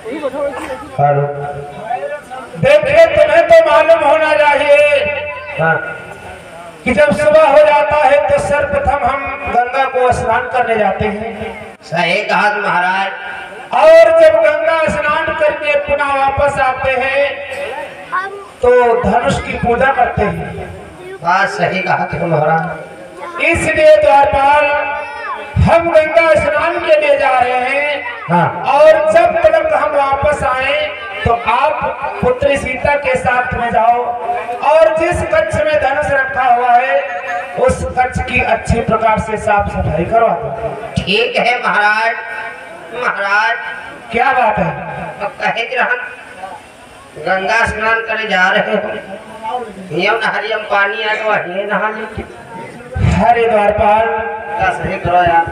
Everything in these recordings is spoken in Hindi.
हेलो, देखिए तुम्हें तो मालूम होना चाहिए हाँ कि जब सुबह हो जाता है तो सर्वप्रथम हम गंगा को स्नान करने जाते हैं। सही कहा महाराज। और जब गंगा स्नान करके पुनः वापस आते हैं तो धनुष की पूजा करते हैं। बात सही कहा थे महाराज। इसलिए द्वारपाल हम गंगा स्नान के लिए जा रहे हैं। हाँ। और जब तक हम वापस आए तो आप पुत्री सीता के साथ में जाओ और जिस कक्ष में धनुष रखा हुआ है उस कक्ष की अच्छी प्रकार से साफ सफाई करवा दो। ठीक है महाराज। महाराज क्या बात है? तो कहे कि हम गंगा स्नान करे जा रहे हो, हियम नहरियम पानी आ गया, हिये नहा ली। हरे द्वारपाल सही करो यार।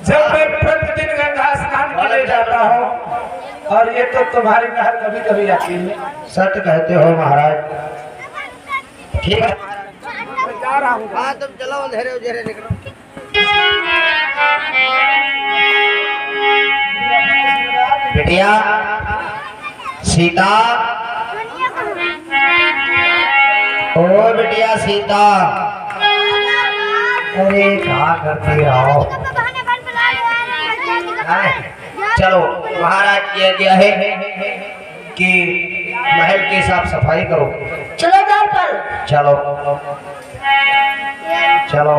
जब मैं प्रतिदिन गंगा स्नान के लिए जाता हूँ और ये तो तुम्हारी नहर कभी कभी आती है। सत्य कहते हो महाराज। ठीक है जा रहा हूँ। हाँ तुम चलो, अंधेरे उधेरे निकलो। बिटिया सीता, ओ बिटिया सीता, अरे क्या करती रहो। चलो महाराज किया गया है कि महल की साफ सफाई करो। चलो पर चलो चलो।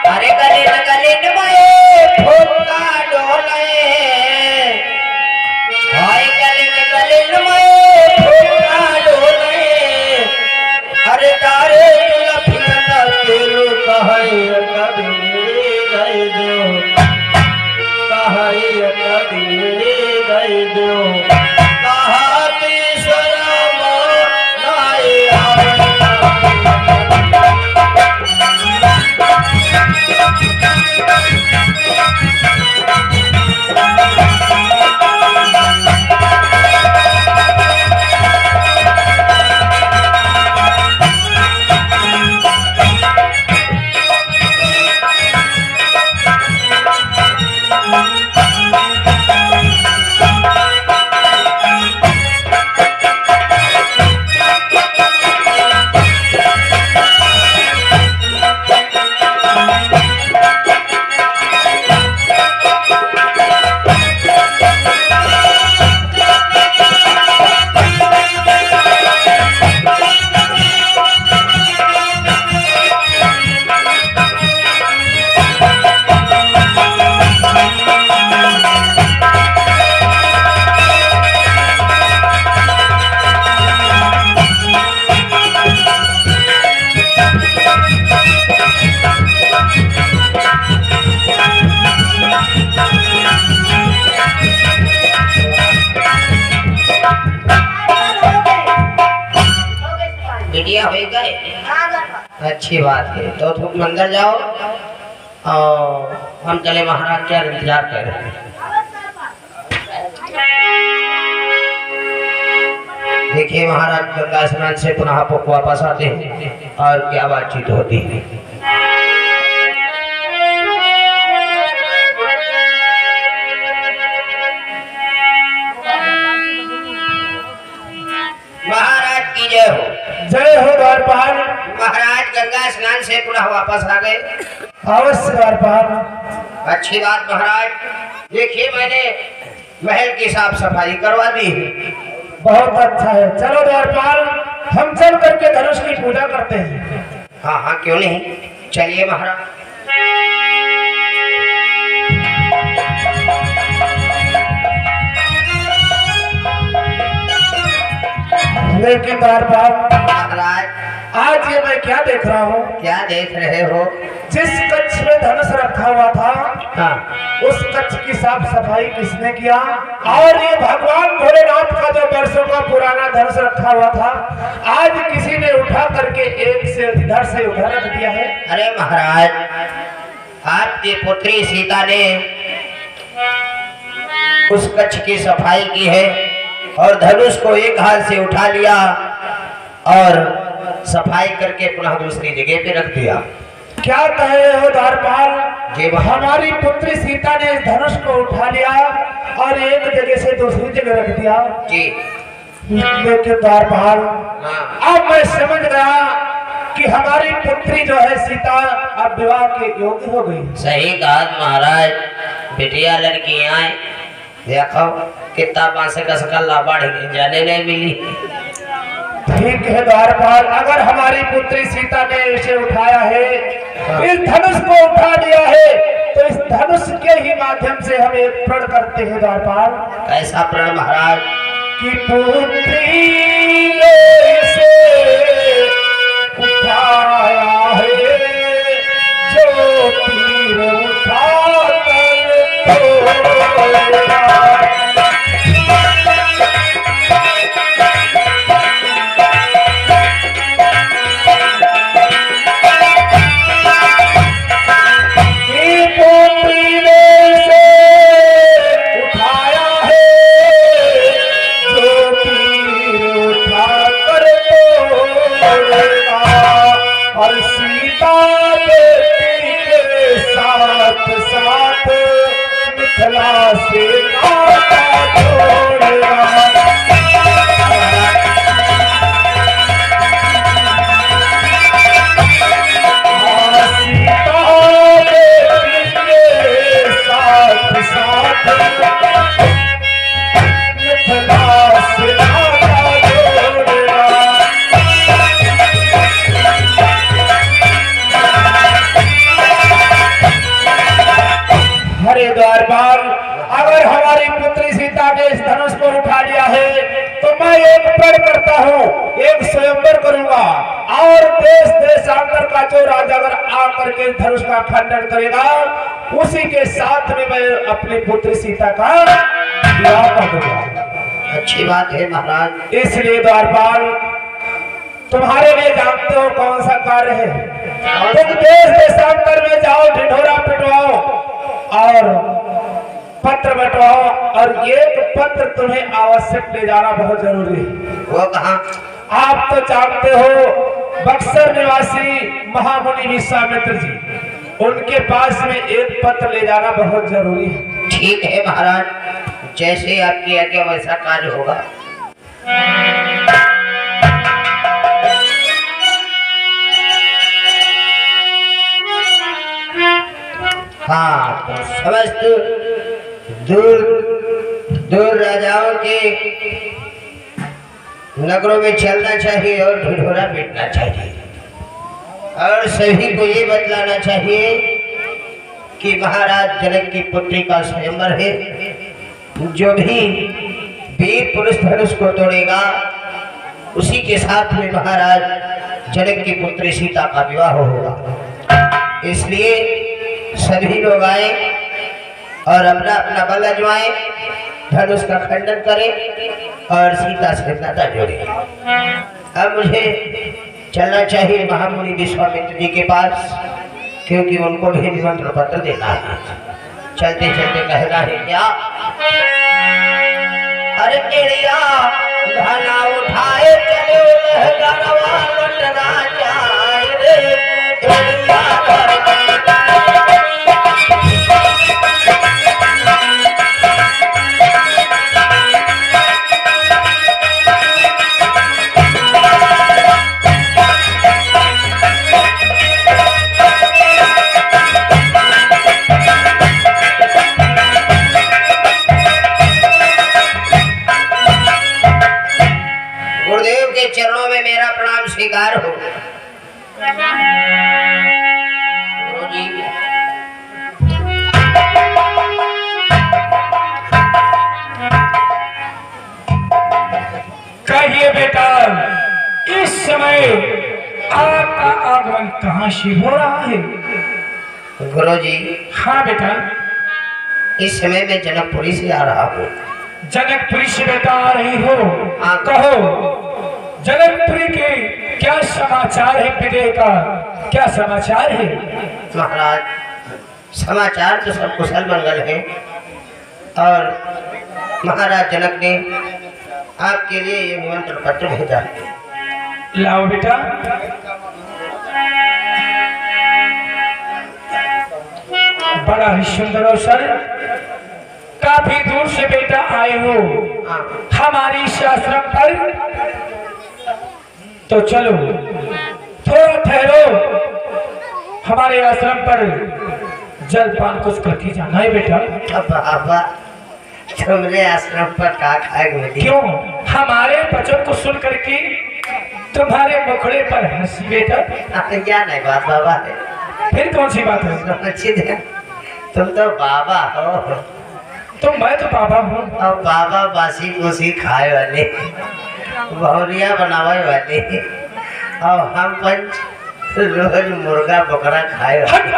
अरे गलिन में फूका डोले, हाय गलिन में फूका डोले, अरे तारे लफना केलू कहै कभी गई दो, कहै कभी गई दो, कहा तीसरा नाई हो गए। अच्छी बात है, तो तुम अंदर जाओ और हम चले महाराज क्या इंतजार कर रहे हैं। देखिए महाराज गंगा स्नान से पुनः वापस आते हैं और क्या बातचीत होती है। महाराज की जय हो। जय हो द्वारपाल। महाराज गंगा स्नान से पुनः वापस आ गए। अवश्य द्वारपाल। अच्छी बात महाराज। देखिए मैंने महल की साफ सफाई करवा दी। बहुत अच्छा है। चलो द्वारपाल हम चल करके धनुष की पूजा करते हैं। हाँ हाँ क्यों नहीं, चलिए महाराज। लेकिन द्वारपाल महाराज आज ये मैं क्या देख रहा हूँ? क्या देख रहे हो? जिस कक्ष में धनुष रखा हुआ था, हाँ, उस कक्ष की साफ सफाई किसने किया? और ये भगवान भोलेनाथ का जो वर्षों का पुराना धनुष रखा हुआ था, आज किसी ने उठा करके एक से इधर से उधर रख दिया है। अरे महाराज आपकी पुत्री सीता ने उस कक्ष की सफाई की है और धनुष को एक हाथ से उठा लिया और सफाई करके पुनः दूसरी जगह पे रख दिया। क्या कहे हो द्वारपाल? हमारी पुत्री सीता ने इस धनुष को उठा लिया और एक जगह से दूसरी जगह रख दिया जी। लेकिन द्वारपाल, अब मैं समझ गया कि हमारी पुत्री जो है सीता अब विवाह के योग्य हो गई। सही कहा महाराज, बेटिया लड़कियां देखो कितना पासे का सकल बढ़ जाने नहीं मिली। ठीक है द्वारपाल, अगर हमारी पुत्री सीता ने इसे उठाया है, इस धनुष को उठा लिया है, तो इस धनुष के ही माध्यम से हम एक प्रण करते हैं द्वारपाल। कैसा प्रण महाराज? कि पुत्री ने इसे उठाया है, जो तीर उठा कर द्वारपाल, अगर हमारी पुत्री सीता ने इस धनुष को उठा लिया है, तो मैं एक प्रण करता हूँ, एक स्वयंवर करूंगा और देश देशांतर का जो राजा अगर आकर के धनुष का खंडन करेगा, उसी के साथ में मैं अपनी पुत्री सीता का विवाह कर दूंगा। अच्छी बात है महाराज। इसलिए द्वारपाल, तुम्हारे लिए जानते हो कौन सा कार्य है? तुम देश देशांतर में जाओ, ढिढोरा पिटवाओ और पत्र बंटवाओ, और एक पत्र तुम्हें आवश्यक ले जाना बहुत जरूरी है। वो कहाँ? आप तो जानते हो बक्सर निवासी महामुनि विश्वामित्र जी, उनके पास में एक पत्र ले जाना बहुत जरूरी है। ठीक है महाराज, जैसे आपकी आज्ञा वैसा कार्य होगा। हाँ, तो समस्त दूर दूर राजाओं के नगरों में चलना चाहिए और ढिढोरा पीटना चाहिए, और सभी को ये बतलाना चाहिए कि महाराज जनक की पुत्री का स्वयंवर है। जो भी वीर पुरुष धनुष को तोड़ेगा, उसी के साथ में महाराज जनक की पुत्री सीता का विवाह होगा। इसलिए सभी लोग आए और अपना अपना बल अजमाए, धनुष का खंडन करें और सीता से नाता जोड़े। अब मुझे चलना चाहिए महामुनि विश्वामित्र जी के पास, क्योंकि उनको भी निमंत्रण पत्र देना है। चलते चलते कहना है क्या? अरे केड़िया घना उठाए चले गरवा लुटना जाए रे केड़िया। चरणों में मेरा प्रणाम स्वीकार हो। गुरुजी, कहिए बेटा, इस समय आपका आगमन कहाँ से हो रहा है? गुरुजी, हाँ बेटा। इस समय मैं जनकपुरी से आ रहा हूँ। जनकपुरी से बेटा आ रही हो? हाँ। कहो जनकपुरी के क्या समाचार है? विजय का क्या समाचार है? महाराज, समाचार तो सब कुशल मंगल है, और महाराज जनक ने आपके लिए ये निमंत्रण पत्र भेजा है। लाओ बेटा। बड़ा ही सुंदर अवसर, काफी दूर से बेटा आए हो हमारी इस आश्रम पर, तो चलो थोड़ा ठहरो, हमारे आश्रम पर जलपान कुछ करके जाना है बेटा। बाबा तुमने आश्रम पर का खाएगा? क्यों? हमारे वचन को सुन करके तुम्हारे मुखड़े पर हंसी बेटा। क्या नहीं बात बाबा है, फिर कौन सी बात है? अच्छी है, तुम तो बाबा हो। तो मैं तो बाबा हूँ। और बाबा बासी कुसी खाए वाले, बहुरिया बनावे वाले, और हम पंच रोज मुर्गा बकरा खाए वाले।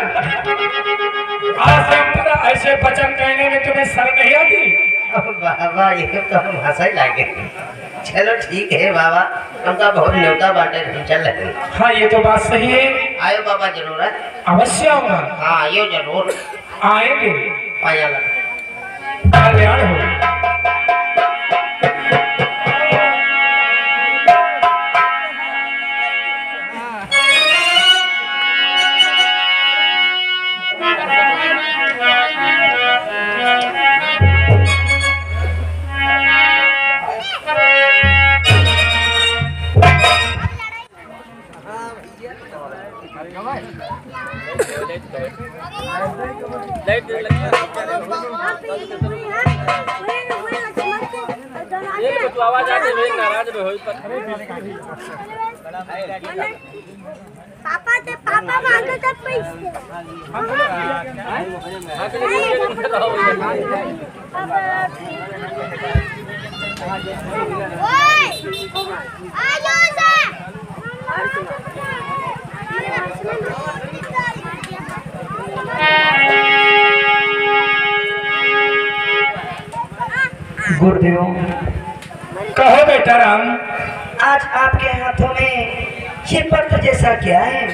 आश्रम पर ऐसे वचन कहने में तुम्हें शर्म नहीं आती? बाबा ये तो हम हंसा लागे। चलो ठीक है बाबा, हमका बहुत न्योता बाटे, हम चल रहे हैं। हाँ ये तो बात सही है। आयो बाबा जरूर है। अवश्य आऊंगा। हाँ आयो जरूर आएंगे। आया कल्याण हो। पापा ते पापा मांगे तब पैसे ओए आयो से गुरुदेव कहो बेटा राम, आज आपके हाथों में ये पत्र जैसा क्या है?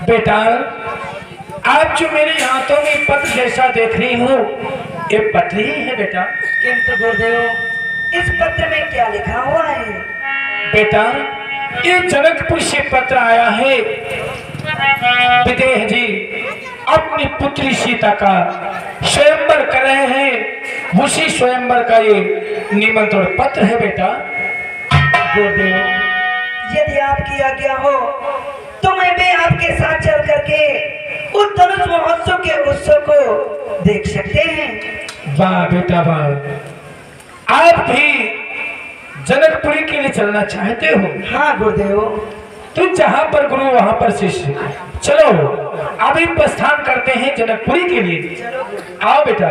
बेटा आज जो मेरे हाथों में पत्र जैसा देख रही हूँ ये पत्र ही है बेटा। किंतु गुरुदेव इस पत्र में क्या लिखा हुआ है? बेटा ये जनकपुर से पत्र आया है, विदेह जी अपनी पुत्री सीता का स्वयंवर कर रहे हैं, उसी स्वयंवर का ये निमंत्रण पत्र है बेटा। गुरुदेव यदि आपकी आज्ञा हो तो मैं भी आपके साथ चल करके उस धनुष महोत्सव के उत्सव को देख सकते हैं। वाह बेटा वाह, आप भी जनकपुरी के लिए चलना चाहते हो? हाँ गुरुदेव। तो जहाँ पर गुरु वहाँ पर शिष्य, चलो अभी प्रस्थान करते हैं जनकपुरी के लिए। आओ बेटा।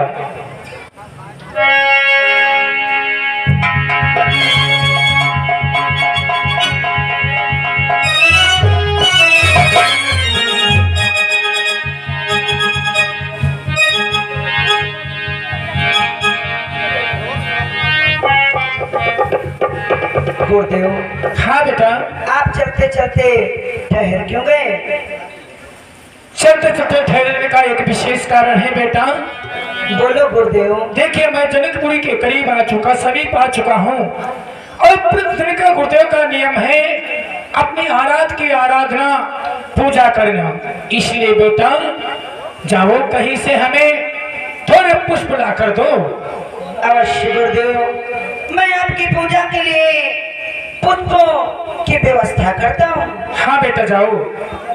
गुरुदेव हाँ बेटा। आप चलते चलते ठहर क्यों गए? चलते चलते ठहरने का एक विशेष कारण है बेटा। बोलो गुरुदेव। देखिए मैं जनकपुरी के करीब आ चुका, समीप आ चुका हूँ, और प्रतिदिन का गुरुदेव का नियम है अपनी आराध की आराधना पूजा करना, इसलिए बेटा जाओ कहीं से हमें थोड़े पुष्प ला कर दो। अवश्य गुरुदेव, मैं आपकी पूजा के लिए पुष्पों की व्यवस्था करता हूँ। हाँ बेटा जाओ।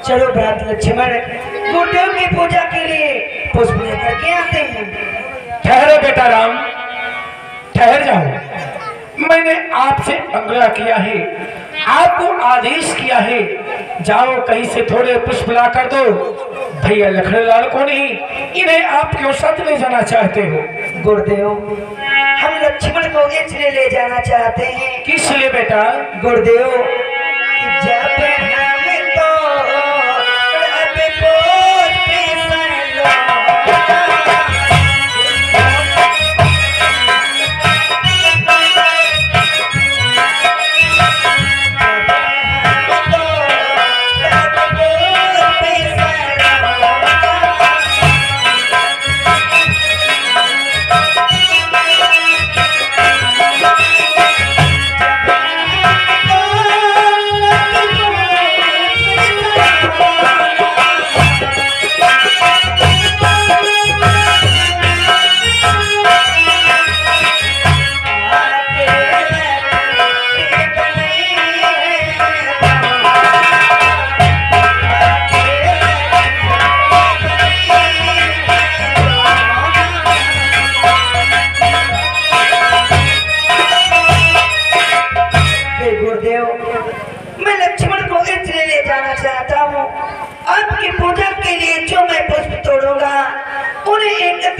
चलो भ्रात लक्ष्मण गुरुदेव की पूजा के लिए पुष्प लेकर के आते हैं। ठहरो बेटा राम, ठहर जाओ। मैंने आपसे आग्रह किया है, आपको आदेश किया है, जाओ कहीं से थोड़े पुष्प ला कर दो। भैया लखनलाल को नहीं, इन्हें आप क्यों साथ ले जाना चाहते हो? गुरुदेव हम लक्ष्मण को इसलिए ले जाना चाहते हैं। किस लिए बेटा? गुरुदेव कि जब हम तो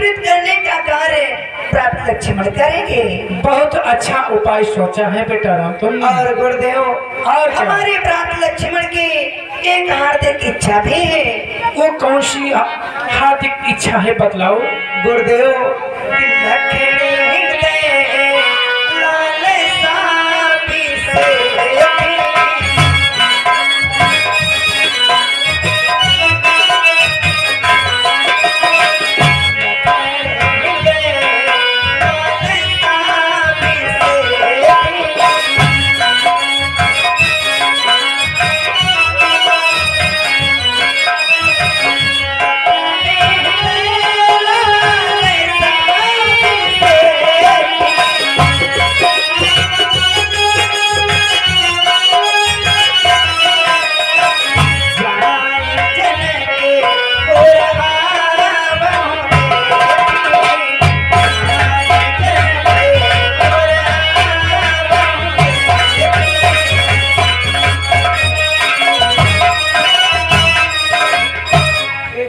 निवृत्त करने का कार्य प्राप्त लक्ष्मण करेंगे। बहुत अच्छा उपाय सोचा है बेटा राम तुमने। और गुरुदेव और क्या? हमारे प्राप्त लक्ष्मण की एक हार्दिक इच्छा भी है। वो कौन सी हार्दिक इच्छा है बतलाओ। गुरुदेव लखनी हृदय लालसा बिसे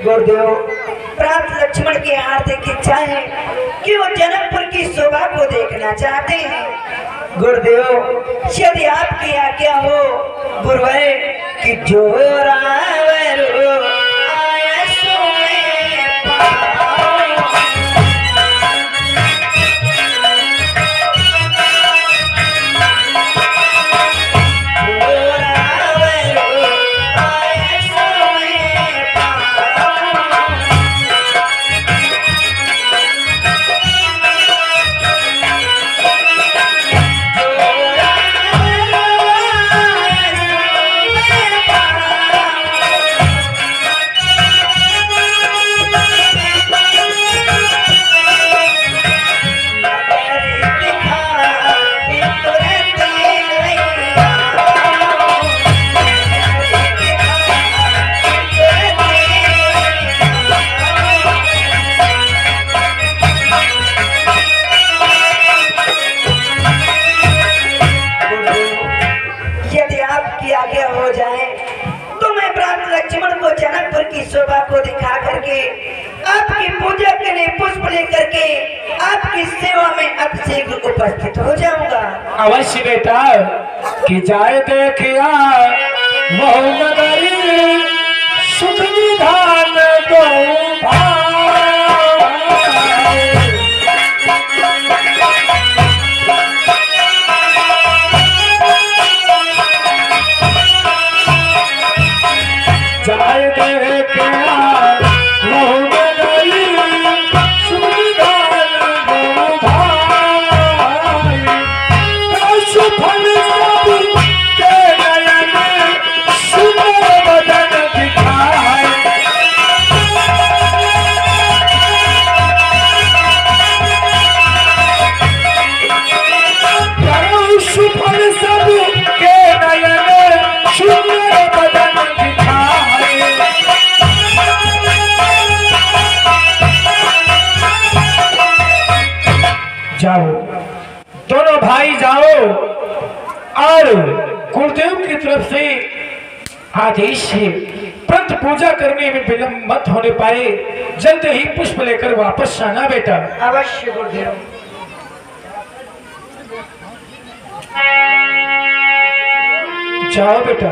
गुरुदेव प्राप्त लक्ष्मण की हार्दिक इच्छा है कि वो जनकपुर की शोभा को देखना चाहते हैं। गुरुदेव यदि आपकी आज्ञा हो गुरुवर कि जो रावण आया सो मैं पाऊं। जो रावण आया सो मैं पाऊं। यदि आपकी आज्ञा हो जाए तो मैं प्राप्त लक्ष्मण को जनकपुर की शोभा को दिखा करके आपकी पूजा के लिए पुष्प लेकर के आपकी सेवा में अतिशीघ्र उपस्थित हो जाऊंगा। अवश्य बेटा कि जाए देखिया बहु नगरी सुख विधान दो जाए देखिया बहु नगरी सुख विधान दो भाई सुफल सब के नयन सुंदर बदन दिखाए। सुफल सब के नयन सुंदर बदन दिखाए। जाओ दोनों भाई जाओ और गुरुदेव की तरफ से आदेश है पंत पूजा करने में विलंब मत होने पाए, जल्द ही पुष्प लेकर वापस आना बेटा। अवश्य गुरुदेव। जाओ बेटा।